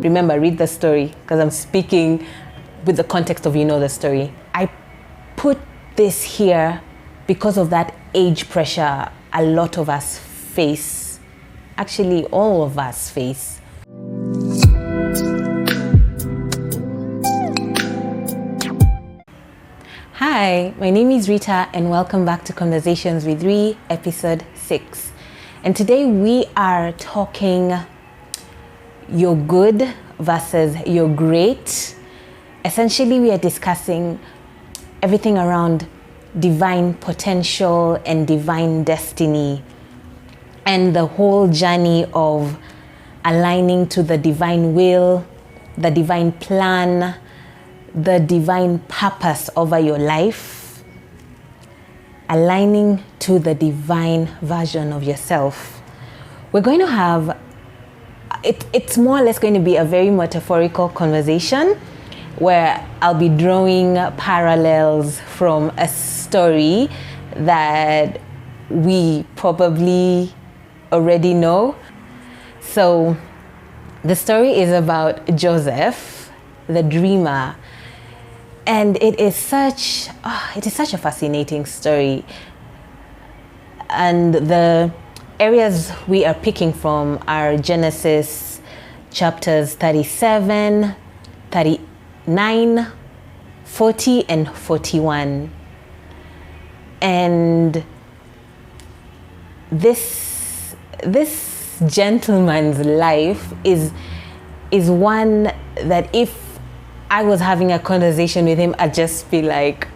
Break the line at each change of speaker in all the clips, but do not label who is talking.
remember, read the story because I'm speaking with the context of the story. I put this here because of that age pressure a lot of us face. Actually, all of us face. Hi, my name is Rita and welcome back to Conversations with Ree, episode 6. And today we are talking you're good versus you're great. Essentially, we are discussing everything around divine potential and divine destiny and the whole journey of aligning to the divine will, the divine plan, the divine purpose over your life, aligning to the divine version of yourself. We're going to have, it's more or less going to be a very metaphorical conversation where I'll be drawing parallels from a story that we probably already know. So the story is about Joseph, the dreamer. And it is such a fascinating story. And the areas we are picking from are Genesis chapters 37, 39, 40, and 41. And this gentleman's life is one that if I was having a conversation with him, I'd just be like,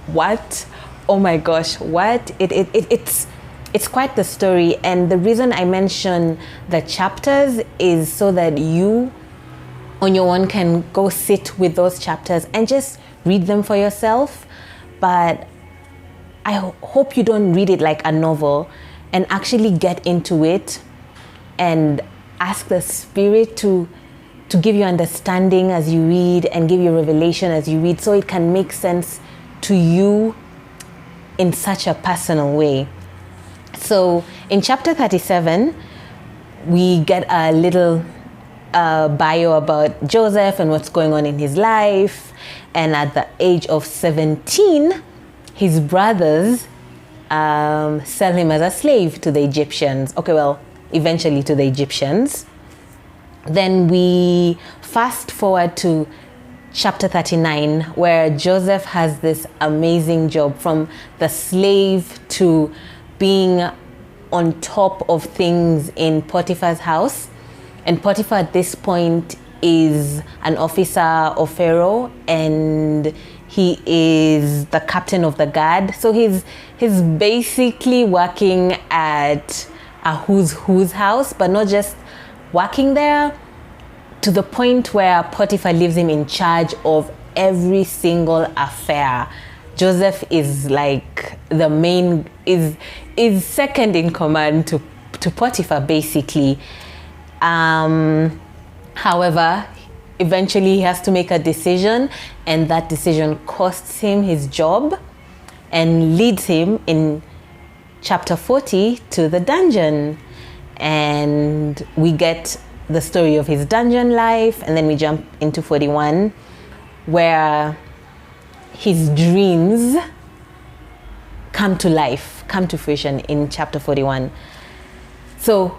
what? Oh my gosh, what? It's quite the story. And the reason I mention the chapters is so that you on your own can go sit with those chapters and just read them for yourself. But I hope you don't read it like a novel and actually get into it and ask the Spirit to give you understanding as you read and give you revelation as you read so it can make sense to you in such a personal way. So in chapter 37, we get a little bio about Joseph and what's going on in his life. And at the age of 17, his brothers sell him as a slave to the Egyptians. Okay, well, eventually to the Egyptians. Then we fast forward to chapter 39, where Joseph has this amazing job from the slave to being on top of things in Potiphar's house. And Potiphar at this point is an officer of Pharaoh and he is the captain of the guard. So he's basically working at a who's house, but not just working there, to the point where Potiphar leaves him in charge of every single affair. Joseph is like the main, is second in command to Potiphar basically. However, eventually he has to make a decision, and that decision costs him his job and leads him in chapter 40 to the dungeon. And we get the story of his dungeon life, and then we jump into 41 where his dreams come to life, come to fruition in chapter 41. So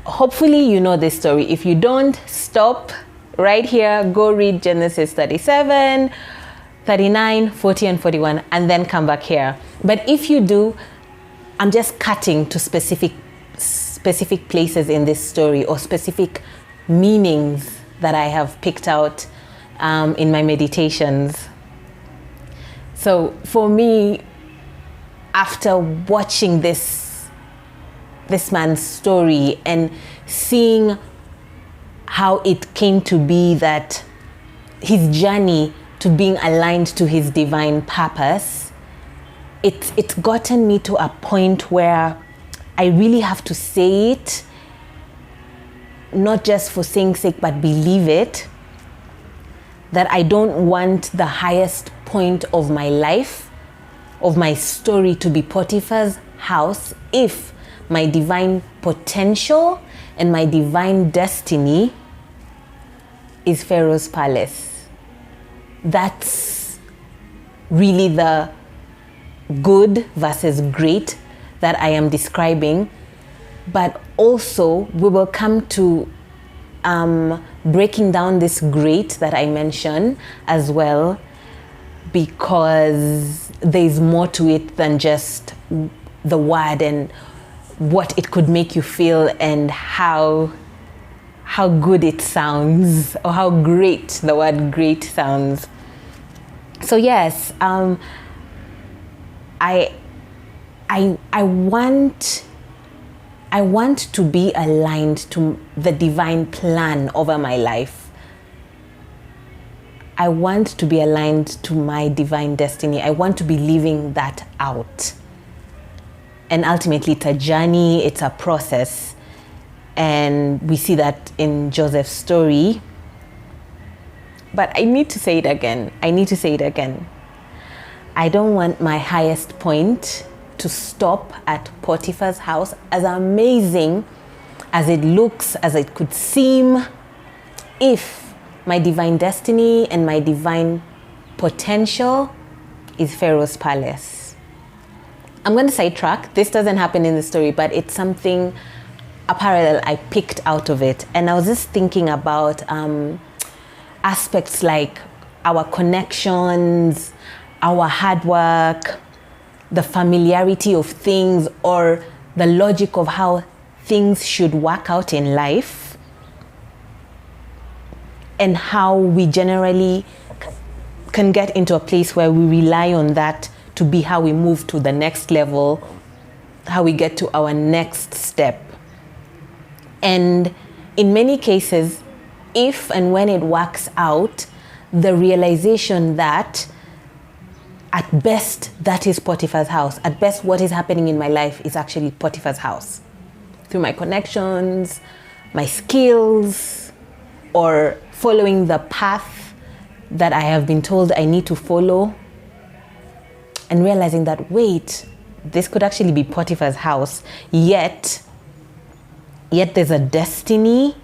hopefully you know this story. If you don't, stop right here, go read Genesis 37, 39, 40, and 41, and then come back here. But if you do, I'm just cutting to specific places in this story or specific meanings that I have picked out in my meditations. So for me, after watching this man's story and seeing how it came to be that his journey to being aligned to his divine purpose, it's gotten me to a point where I really have to say it, not just for saying sake, but believe it, that I don't want the highest point of my life, of my story, to be Potiphar's house if my divine potential and my divine destiny is Pharaoh's palace. That's really the good versus great that I am describing. But also we will come to breaking down this great that I mentioned as well, because there's more to it than just the word and what it could make you feel and how good it sounds, or how great the word great sounds. So yes, I want to be aligned to the divine plan over my life. I want to be aligned to my divine destiny. I want to be living that out. And ultimately, it's a journey, it's a process. And we see that in Joseph's story. But I need to say it again. I don't want my highest point to stop at Potiphar's house, as amazing as it looks, as it could seem, if my divine destiny and my divine potential is Pharaoh's palace. I'm going to sidetrack. This doesn't happen in the story, but it's something, a parallel I picked out of it. And I was just thinking about aspects like our connections, our hard work, the familiarity of things, or the logic of how things should work out in life, and how we generally can get into a place where we rely on that to be how we move to the next level, how we get to our next step. And in many cases, if and when it works out, the realization that at best, that is Potiphar's house. At best, what is happening in my life is actually Potiphar's house. Through my connections, my skills, or following the path that I have been told I need to follow. And realizing that, wait, this could actually be Potiphar's house. Yet there's a destiny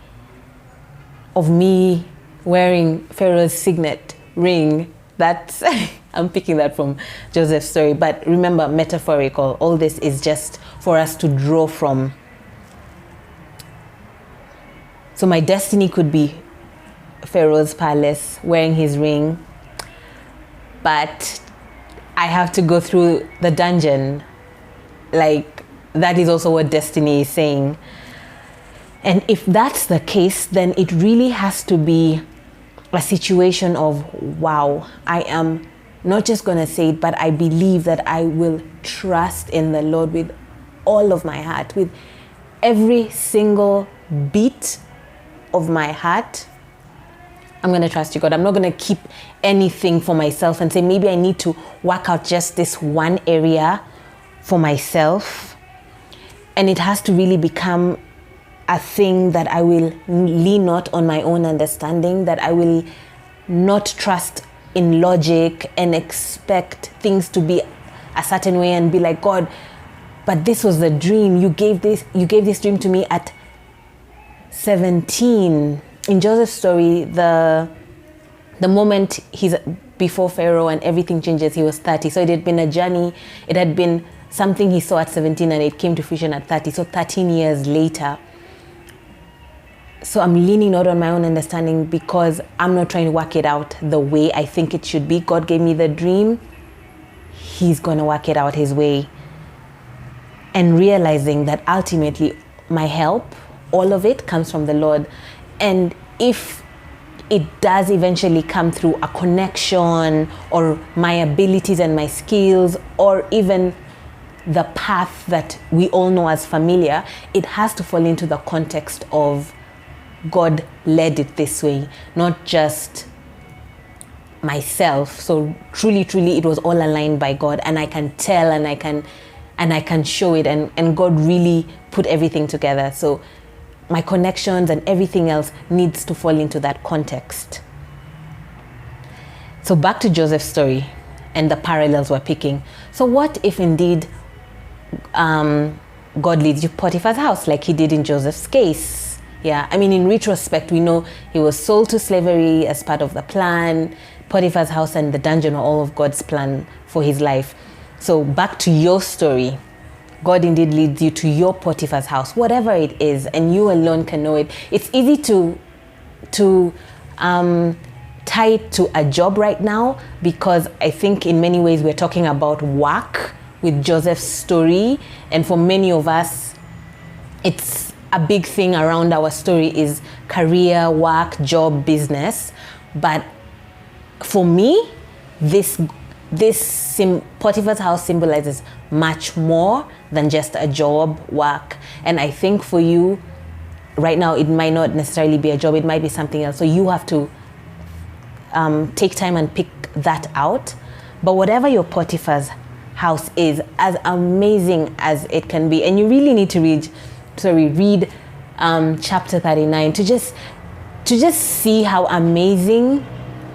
of me wearing Pharaoh's signet ring. That's, I'm picking that from Joseph's story. But remember, metaphorical. All this is just for us to draw from. So my destiny could be Pharaoh's palace, wearing his ring. But I have to go through the dungeon. Like, that is also what destiny is saying. And if that's the case, then it really has to be a situation of, wow, I am not just going to say it, but I believe that I will trust in the Lord with all of my heart, with every single beat of my heart. I'm going to trust you, God. I'm not going to keep anything for myself and say, maybe I need to work out just this one area for myself. And it has to really become a thing that I will lean not on my own understanding, that I will not trust in logic and expect things to be a certain way and be like, God, but this was the dream. You gave this dream to me at 17. In Joseph's story, the moment he's before Pharaoh and everything changes, he was 30. So it had been a journey. It had been something he saw at 17 and it came to fruition at 30. So 13 years later. So I'm leaning not on my own understanding because I'm not trying to work it out the way I think it should be. God gave me the dream. He's going to work it out his way. And realizing that ultimately my help, all of it comes from the Lord. And if it does eventually come through a connection or my abilities and my skills, or even the path that we all know as familiar, it has to fall into the context of God led it this way, not just myself. So truly, it was all aligned by God, and I can tell and I can show it, and God really put everything together. So my connections and everything else needs to fall into that context. So back to Joseph's story and the parallels we're picking. So what if indeed God leads you to Potiphar's house like he did in Joseph's case? Yeah, I mean, in retrospect, we know he was sold to slavery as part of the plan. Potiphar's house and the dungeon were all of God's plan for his life. So back to your story. God indeed leads you to your Potiphar's house, whatever it is, and you alone can know it. It's easy to tie it to a job right now, because I think in many ways we're talking about work with Joseph's story, and for many of us, it's a big thing around our story is career, work, job, business. But for me, this Potiphar's house symbolizes much more than just a job, work. And I think for you right now, it might not necessarily be a job, it might be something else. So you have to take time and pick that out. But whatever your Potiphar's house is, as amazing as it can be, and you really need to read chapter 39 to just see how amazing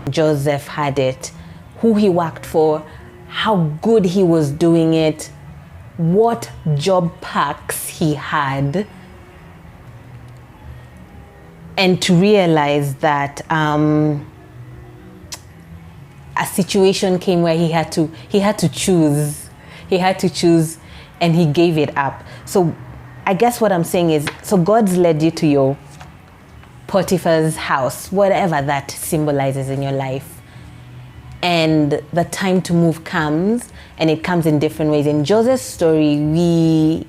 Joseph had it, who he worked for, how good he was doing it, what job perks he had, and to realize that a situation came where he had to choose, and he gave it up. So I guess what I'm saying is, so God's led you to your Potiphar's house, whatever that symbolizes in your life. And the time to move comes, and it comes in different ways. In Joseph's story, we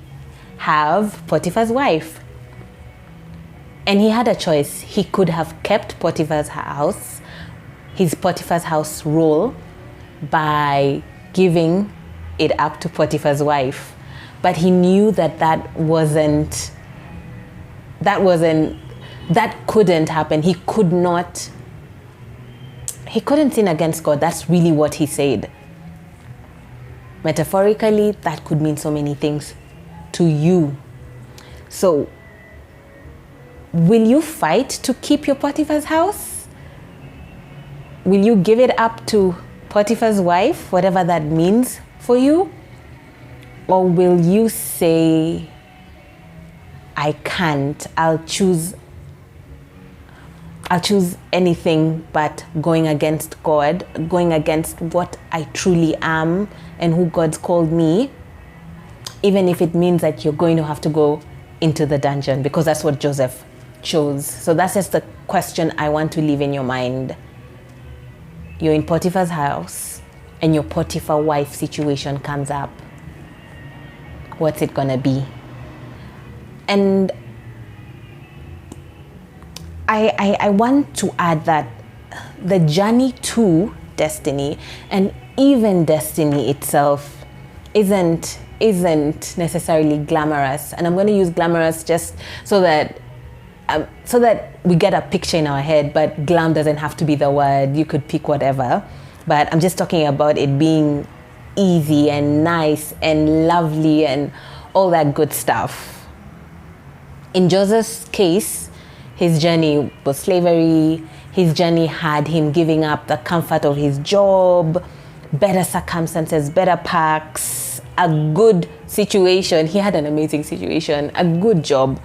have Potiphar's wife. And he had a choice. He could have kept Potiphar's house, his Potiphar's house role, by giving it up to Potiphar's wife. But he knew that that couldn't happen. He couldn't sin against God. That's really what he said. Metaphorically, that could mean so many things to you. So, will you fight to keep your Potiphar's house? Will you give it up to Potiphar's wife, whatever that means for you? Or will you say, I can't, I'll choose anything but going against God, going against what I truly am and who God's called me, even if it means that you're going to have to go into the dungeon, because that's what Joseph chose. So that's just the question I want to leave in your mind. You're in Potiphar's house and your Potiphar wife situation comes up. What's it gonna be? And I want to add that the journey to destiny, and even destiny itself, isn't necessarily glamorous. And I'm going to use glamorous just so that we get a picture in our head, but glam doesn't have to be the word. You could pick whatever. But I'm just talking about it being easy and nice and lovely and all that good stuff. In Joseph's case, his journey was slavery. His journey had him giving up the comfort of his job, better circumstances, better perks, a good situation. He had an amazing situation, a good job,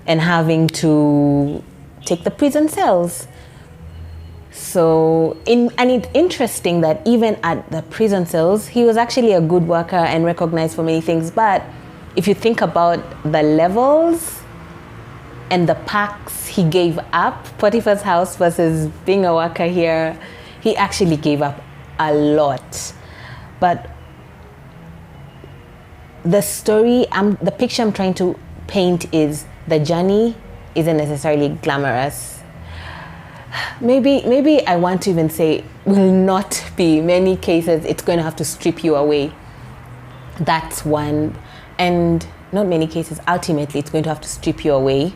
and having to take the prison cells. So, and it's interesting that even at the prison cells, he was actually a good worker and recognized for many things. But if you think about the levels and the perks he gave up, Potiphar's house versus being a worker here, he actually gave up a lot. But the story, the picture I'm trying to paint is the journey isn't necessarily glamorous. Maybe I want to even say will not be. Many cases it's going to have to strip you away. That's one. And not many cases, ultimately it's going to have to strip you away.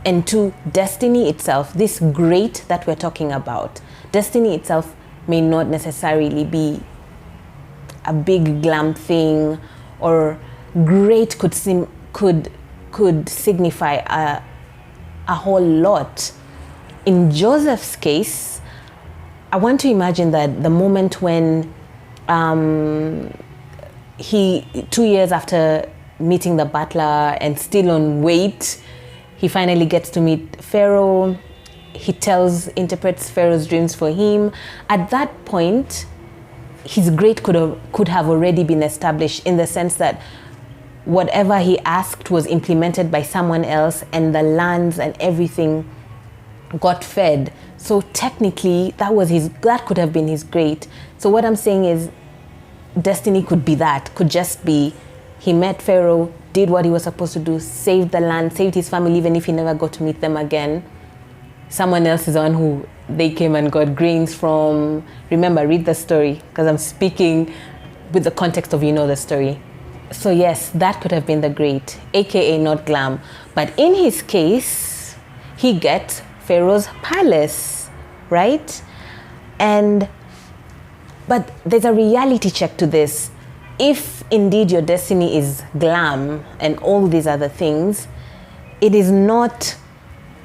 And two, destiny itself, this great that we're talking about, destiny itself may not necessarily be a big glam thing, or great could signify a whole lot. In Joseph's case, I want to imagine that the moment when 2 years after meeting the butler and still on weight, He finally gets to meet Pharaoh. He interprets Pharaoh's dreams for him. At that point, his great could have already been established, in the sense that whatever he asked was implemented by someone else, and the lands and everything got fed. So technically, that could have been his great. So what I'm saying is, destiny could be that, could just be he met Pharaoh, did what he was supposed to do, saved the land, saved his family, even if he never got to meet them again. Someone else is on who they came and got grains from. Remember, read the story, because I'm speaking with the context of the story. So yes, that could have been the great, aka not glam. But in his case, he gets Pharaoh's palace, right? But there's a reality check to this. If indeed your destiny is glam and all these other things, it is not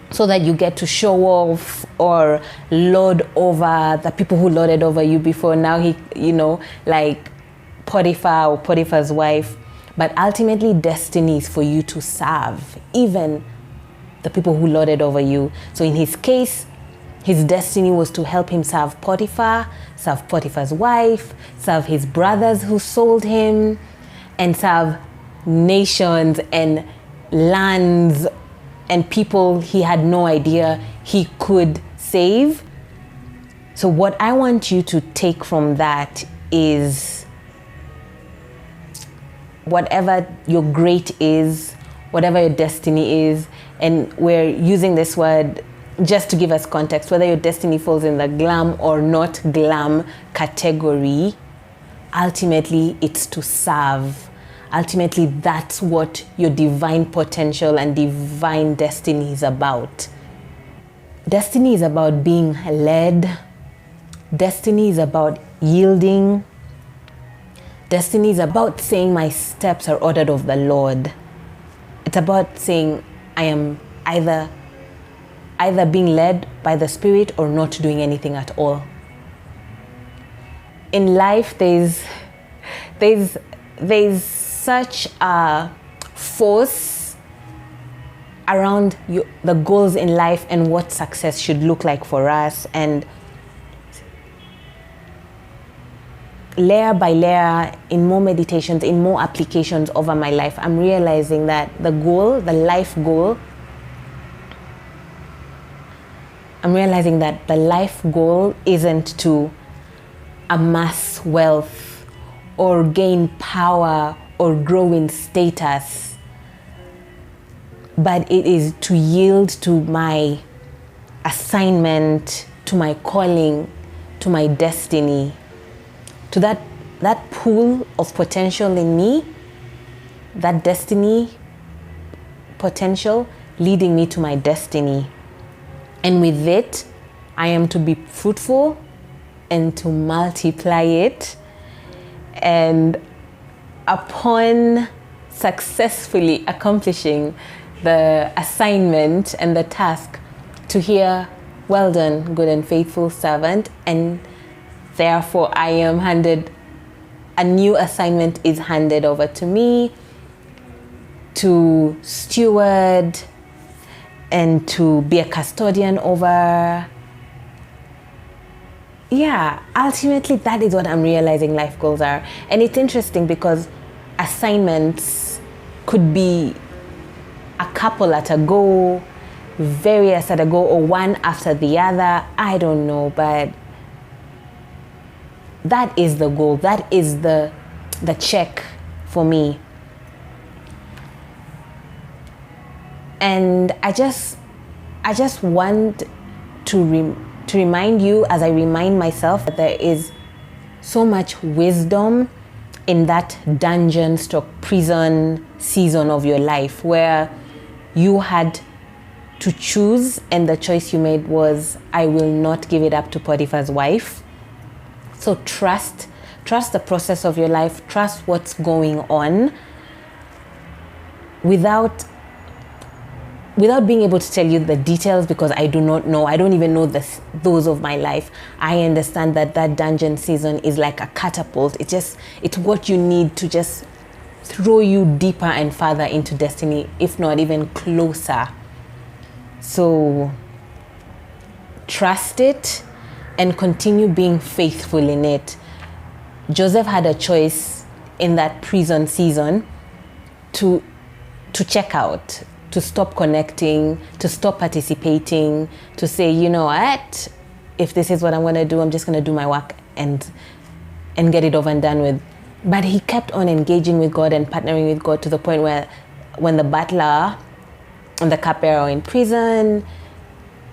so that you get to show off or lord over the people who lorded over you before. Now like Potiphar or Potiphar's wife. But ultimately, destiny is for you to serve even the people who lorded over you. So in his case, his destiny was to help him serve Potiphar, serve Potiphar's wife, serve his brothers who sold him, and serve nations and lands and people he had no idea he could save. So what I want you to take from that is, whatever your great is, whatever your destiny is, and we're using this word just to give us context, whether your destiny falls in the glam or not glam category, ultimately it's to serve. Ultimately, that's what your divine potential and divine destiny is about. Destiny is about being led. Destiny is about yielding. Destiny is about saying my steps are ordered of the Lord. It's about saying I am either being led by the Spirit or not doing anything at all. In life, there's such a force around the goals in life and what success should look like for us. And layer by layer, in more meditations, in more applications over my life, I'm realizing that the life goal isn't to amass wealth or gain power or grow in status, but it is to yield to my assignment, to my calling, to my destiny, to that pool of potential in me, that destiny potential leading me to my destiny. And with it, I am to be fruitful and to multiply it. And upon successfully accomplishing the assignment and the task, to hear, well done, good and faithful servant, and therefore I am handed, a new assignment is handed over to me to steward and to be a custodian over. Yeah, ultimately that is what I'm realizing life goals are. And it's interesting because assignments could be a couple at a go, various at a go, or one after the other. I don't know, but that is the goal. That is the check for me. And I just want to remind you, as I remind myself, that there is so much wisdom in that dungeon/prison season of your life where you had to choose, and the choice you made was, I will not give it up to Potiphar's wife. So trust the process of your life, trust what's going on, without being able to tell you the details, because I do not know. I don't even know those of my life. I understand that dungeon season is like a catapult. It's what you need to just throw you deeper and further into destiny, if not even closer. So trust it and continue being faithful in it. Joseph had a choice in that prison season to check out, to stop connecting, to stop participating, to say, you know what, if this is what I'm going to do, I'm just going to do my work and get it over and done with. But he kept on engaging with God and partnering with God to the point where when the butler and the cupbearer are in prison,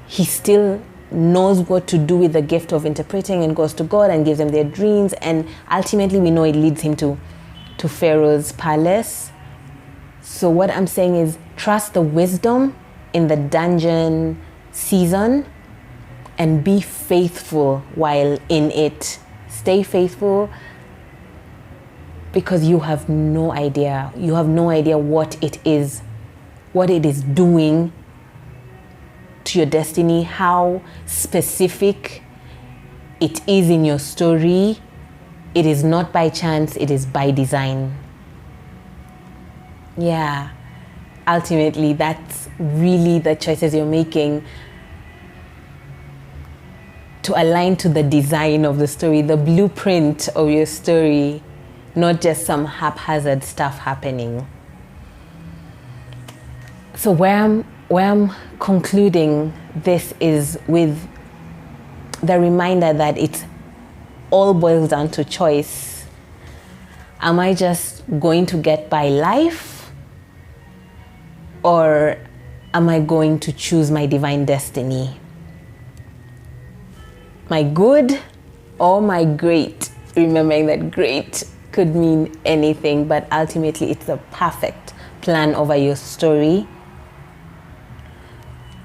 he still knows what to do with the gift of interpreting and goes to God and gives them their dreams. And ultimately, we know it leads him to Pharaoh's palace. So what I'm saying is, trust the wisdom in the dungeon season and be faithful while in it. Stay faithful, because you have no idea. You have no idea what it is doing to your destiny, how specific it is in your story. It is not by chance, it is by design. Yeah, ultimately, that's really the choices you're making to align to the design of the story, the blueprint of your story, not just some haphazard stuff happening. So where I'm concluding this is with the reminder that it all boils down to choice. Am I just going to get by life? Or am I going to choose my divine destiny? My good or my great? Remembering that great could mean anything, but ultimately it's the perfect plan over your story.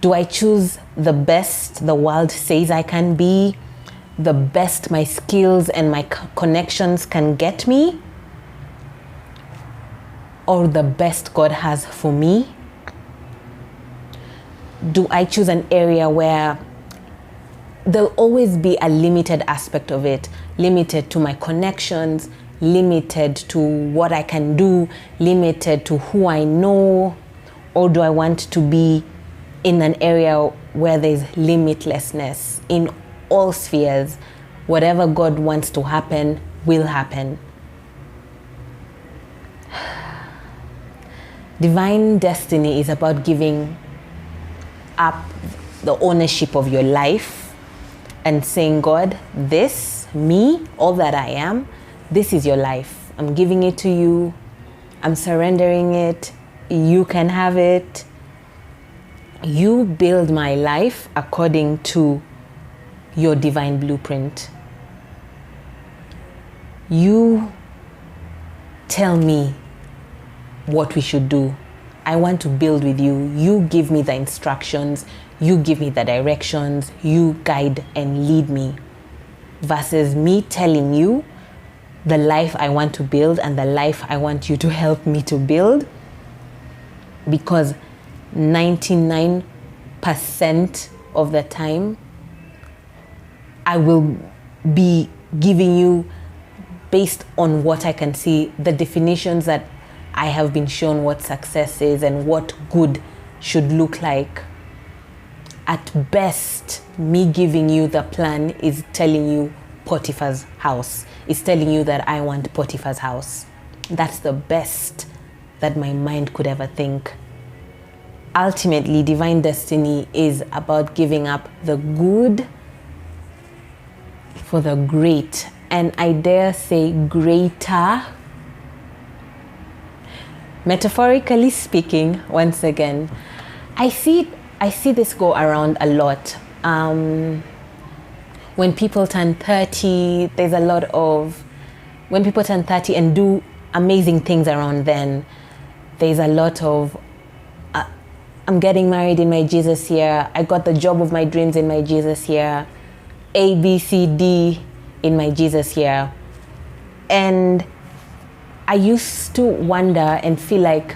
Do I choose the best the world says I can be? The best my skills and my connections can get me? Or the best God has for me? Do I choose an area where there'll always be a limited aspect of it, limited to my connections, limited to what I can do, limited to who I know? Or do I want to be in an area where there's limitlessness in all spheres? Whatever God wants to happen will happen. Divine destiny is about giving up the ownership of your life and saying, God, this, me, all that I am, this is your life. I'm giving it to you. I'm surrendering it. You can have it. You build my life according to your divine blueprint. You tell me what we should do. I want to build with you. You give me the instructions. You give me the directions. You guide and lead me. Versus me telling you the life I want to build and the life I want you to help me to build. Because 99% of the time, I will be giving you, based on what I can see, the definitions that I have been shown what success is and what good should look like. At best, me giving you the plan is telling you Potiphar's house. It's telling you that I want Potiphar's house. That's the best that my mind could ever think. Ultimately, divine destiny is about giving up the good for the great. And I dare say greater. Metaphorically speaking, once again, I see this go around a lot. When people turn 30, there's a lot of, when people turn 30 and do amazing things around then, there's a lot of, I'm getting married in my Jesus year, I got the job of my dreams in my Jesus year, A, B, C, D in my Jesus year. And I used to wonder and feel like,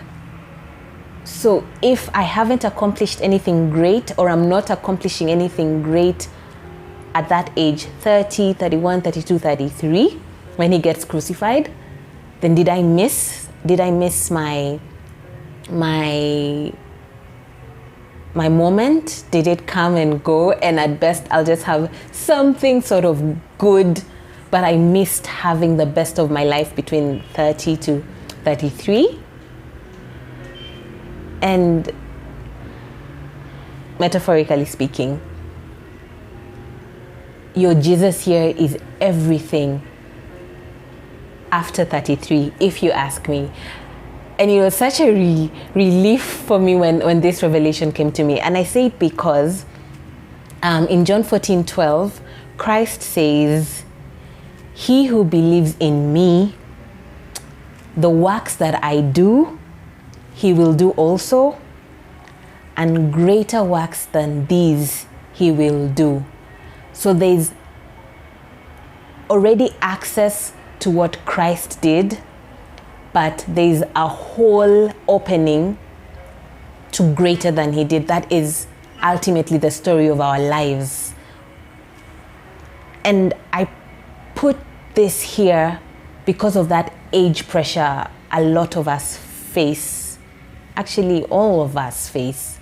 so if I haven't accomplished anything great, or I'm not accomplishing anything great at that age, 30, 31, 32, 33, when he gets crucified, then did I miss my my moment? Did it come and go? And at best, I'll just have something sort of good, but I missed having the best of my life between 30 to 33. And metaphorically speaking, your Jesus year is everything after 33, if you ask me. And it was such a relief for me when this revelation came to me. And I say it because in John 14:12, Christ says, "He who believes in me, the works that I do, he will do also, and greater works than these he will do." So there's already access to what Christ did, but there's a whole opening to greater than he did. That is ultimately the story of our lives. And I put this here because of that age pressure a lot of us face, actually all of us face,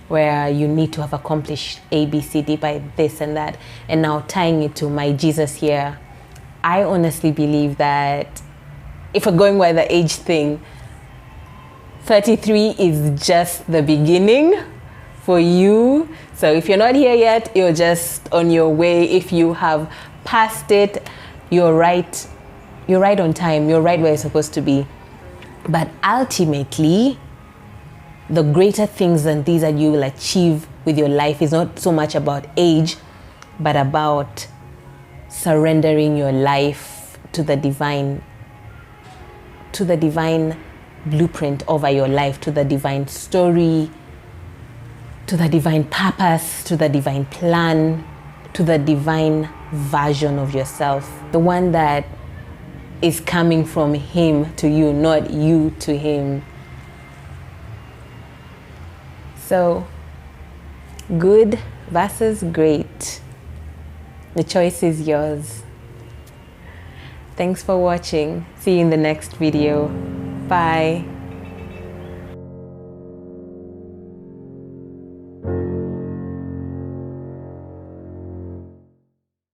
where you need to have accomplished A, B, C, D by this and that. And now tying it to my Jesus year, I honestly believe that if we're going by the age thing, 33 is just the beginning for you. So if you're not here yet, you're just on your way. If you have passed it, you're right. You're right on time. You're right where you're supposed to be. But ultimately, the greater things than these that you will achieve with your life is not so much about age, but about surrendering your life to the divine blueprint over your life, to the divine story, to the divine purpose, to the divine plan, to the divine version of yourself, the one that is coming from him to you, not you to him. So, good versus great. The choice is yours. Thanks for watching. See you in the next video. Bye.